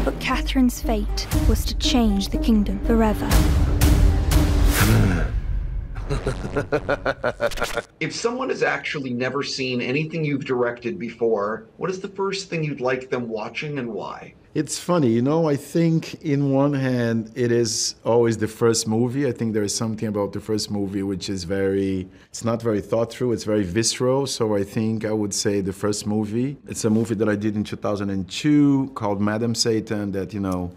But Catherine's fate was to change the kingdom forever. If someone has actually never seen anything you've directed before, what is the first thing you'd like them watching and why? It's funny, you know, I think in one hand, it is always the first movie. I think there is something about the first movie which is it's not very thought through, it's very visceral. So I think I would say the first movie. It's a movie that I did in 2002 called Madam Satan that, you know,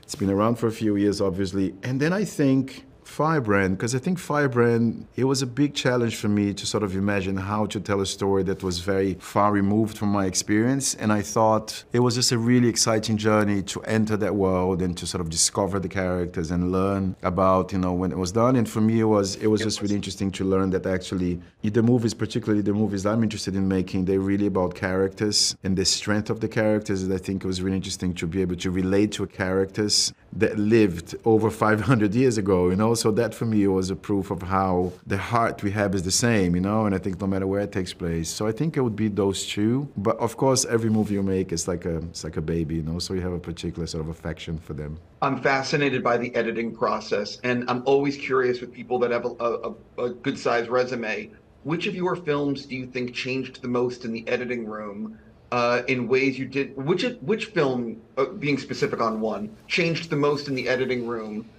it's been around for a few years, obviously. And then I think Firebrand, because I think Firebrand, it was a big challenge for me to sort of imagine how to tell a story that was very far removed from my experience. And I thought it was just a really exciting journey to enter that world and to sort of discover the characters and learn about, you know, when it was done. And for me, it was just really interesting to learn that actually the movies, particularly the movies I'm interested in making, they're really about characters and the strength of the characters. And I think it was really interesting to be able to relate to characters that lived over 500 years ago, you know? So that for me was a proof of how the heart we have is the same, you know? And I think no matter where it takes place. So I think it would be those two. But of course, every movie you make is like a baby, you know? So you have a particular sort of affection for them. I'm fascinated by the editing process, and I'm always curious with people that have a good-sized resume. Which of your films do you think changed the most in the editing room? In ways you did, which film, being specific on one, changed the most in the editing room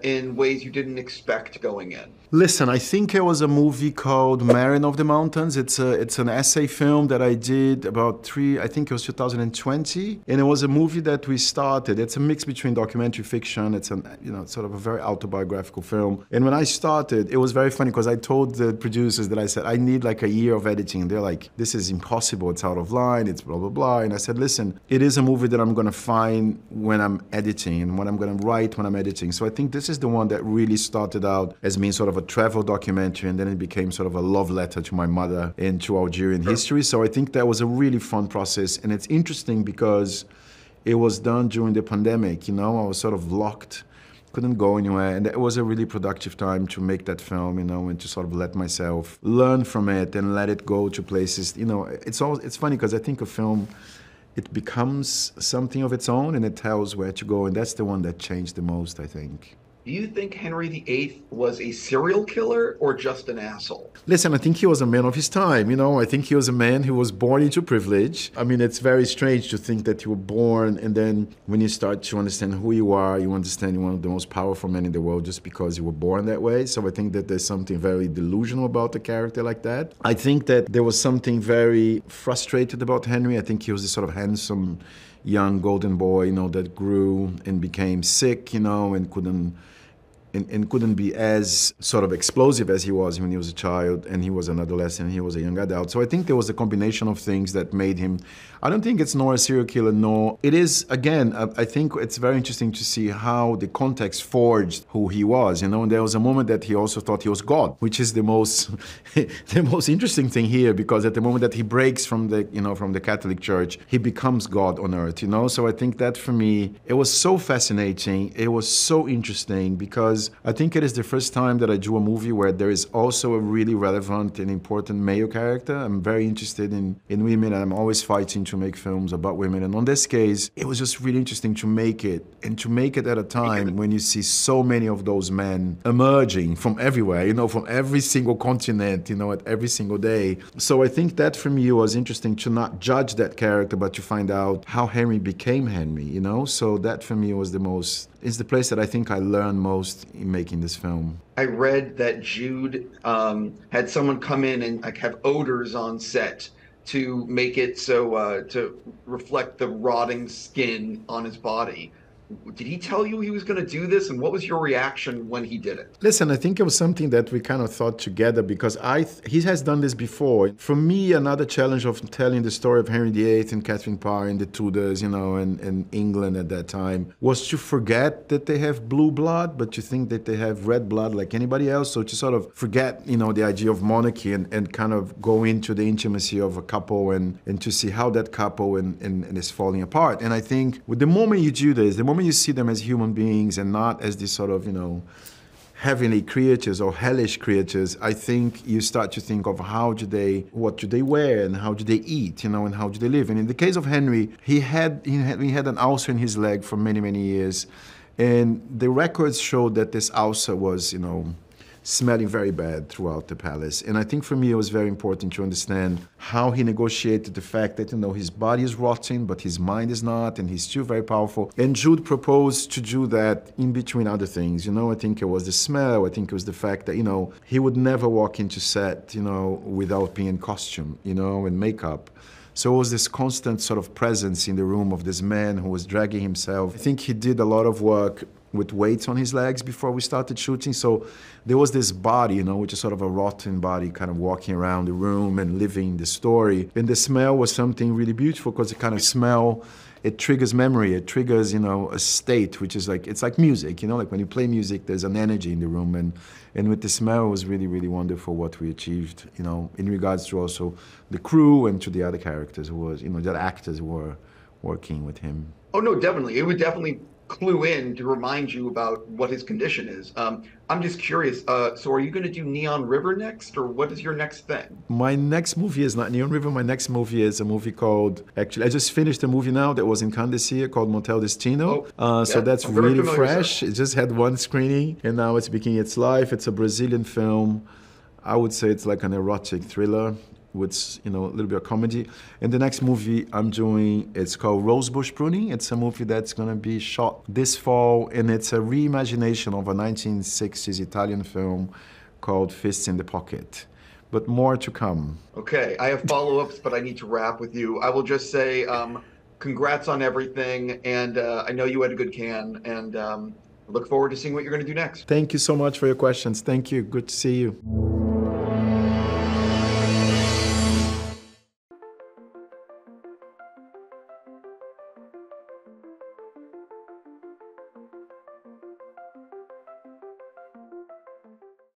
in ways you didn't expect going in? Listen, I think it was a movie called Marin of the Mountains. It's an essay film that I did about I think it was 2020. And it was a movie that we started. It's a mix between documentary fiction. It's sort of a very autobiographical film. And when I started, it was very funny because I told the producers that I said, I need like a year of editing. They're like, this is impossible. It's out of line. It's blah, blah, blah. And I said, listen, it is a movie that I'm going to find when I'm editing and when I'm going to write when I'm editing. So I think this is the one that really started out as being sort of a travel documentary, and then it became sort of a love letter to my mother and to Algerian history. So I think that was a really fun process. And it's interesting because it was done during the pandemic, you know, I was sort of locked, couldn't go anywhere. And it was a really productive time to make that film, you know, and to sort of let myself learn from it and let it go to places. You know, it's funny because I think a film, it becomes something of its own and it tells where to go. And that's the one that changed the most, I think. Do you think Henry VIII was a serial killer or just an asshole? Listen, I think he was a man of his time, you know. I think he was a man who was born into privilege. I mean, it's very strange to think that you were born and then when you start to understand who you are, you understand you're one of the most powerful men in the world just because you were born that way. So I think that there's something very delusional about a character like that. I think that there was something very frustrated about Henry. I think he was this sort of handsome young golden boy, you know, that grew and became sick, you know, and couldn't be as sort of explosive as he was when he was a child and he was an adolescent, he was a young adult. So I think there was a combination of things that made him, I don't think it's nor a serial killer, nor, it is, again, I think it's very interesting to see how the context forged who he was, you know, and there was a moment that he also thought he was God, which is the most interesting thing here, because at the moment that he breaks from the Catholic Church, he becomes God on earth, you know, so I think that for me, it was so fascinating, it was so interesting, because I think it is the first time that I do a movie where there is also a really relevant and important male character. I'm very interested in women, and I'm always fighting to make films about women. And on this case, it was just really interesting to make it, and to make it at a time when you see so many of those men emerging from everywhere, you know, from every single continent, you know, at every single day. So I think that for me was interesting to not judge that character, but to find out how Henry became Henry, you know. So that for me was is the place that I think I learned most in making this film. I read that Jude had someone come in and like have odors on set to make it so to reflect the rotting skin on his body. Did he tell you he was going to do this, and what was your reaction when he did it? Listen, I think it was something that we kind of thought together, because he has done this before. For me, another challenge of telling the story of Henry VIII and Katherine Parr and the Tudors, you know, and England at that time, was to forget that they have blue blood, but to think that they have red blood like anybody else. So to sort of forget, you know, the idea of monarchy and kind of go into the intimacy of a couple and to see how that couple and is falling apart. And I think with the moment you do this, the moment you see them as human beings and not as this sort of, you know, heavenly creatures or hellish creatures, I think you start to think of what do they wear and how do they eat, and how do they live. And in the case of Henry, he had an ulcer in his leg for many, many years. And the records showed that this ulcer was, smelling very bad throughout the palace. And I think for me it was very important to understand how he negotiated the fact that, his body is rotting, but his mind is not, and he's still very powerful. And Jude proposed to do that in between other things. I think it was the smell, I think it was the fact that, he would never walk into set, without being in costume, and makeup. So it was this constant sort of presence in the room of this man who was dragging himself. I think he did a lot of work with weights on his legs before we started shooting. So there was this body, which is sort of a rotten body kind of walking around the room and living the story. And the smell was something really beautiful because the kind of smell, it triggers memory. It triggers, a state, which is it's like music, like when you play music, there's an energy in the room. And with the smell, it was really, really wonderful what we achieved, in regards to also the crew and to the other characters the actors who were working with him. Oh, no, definitely. It would definitely clue in to remind you about what his condition is. I'm just curious, so are you going to do Neon River next, or what is your next thing? My next movie is not Neon River. My next movie is a movie called, actually, I just finished a movie now that was in Cannes this year called Motel Destino. So that's really fresh. It just had one screening, and now it's beginning its life. It's a Brazilian film. I would say it's like an erotic thriller with a little bit of comedy. And the next movie I'm doing, it's called Rosebush Pruning. It's a movie that's going to be shot this fall, and it's a reimagination of a 1960s Italian film called Fists in the Pocket. But more to come. Okay, I have follow-ups, but I need to wrap with you. I will just say congrats on everything, and I know you had a good Cannes, and look forward to seeing what you're going to do next. Thank you so much for your questions. Thank you. Good to see you.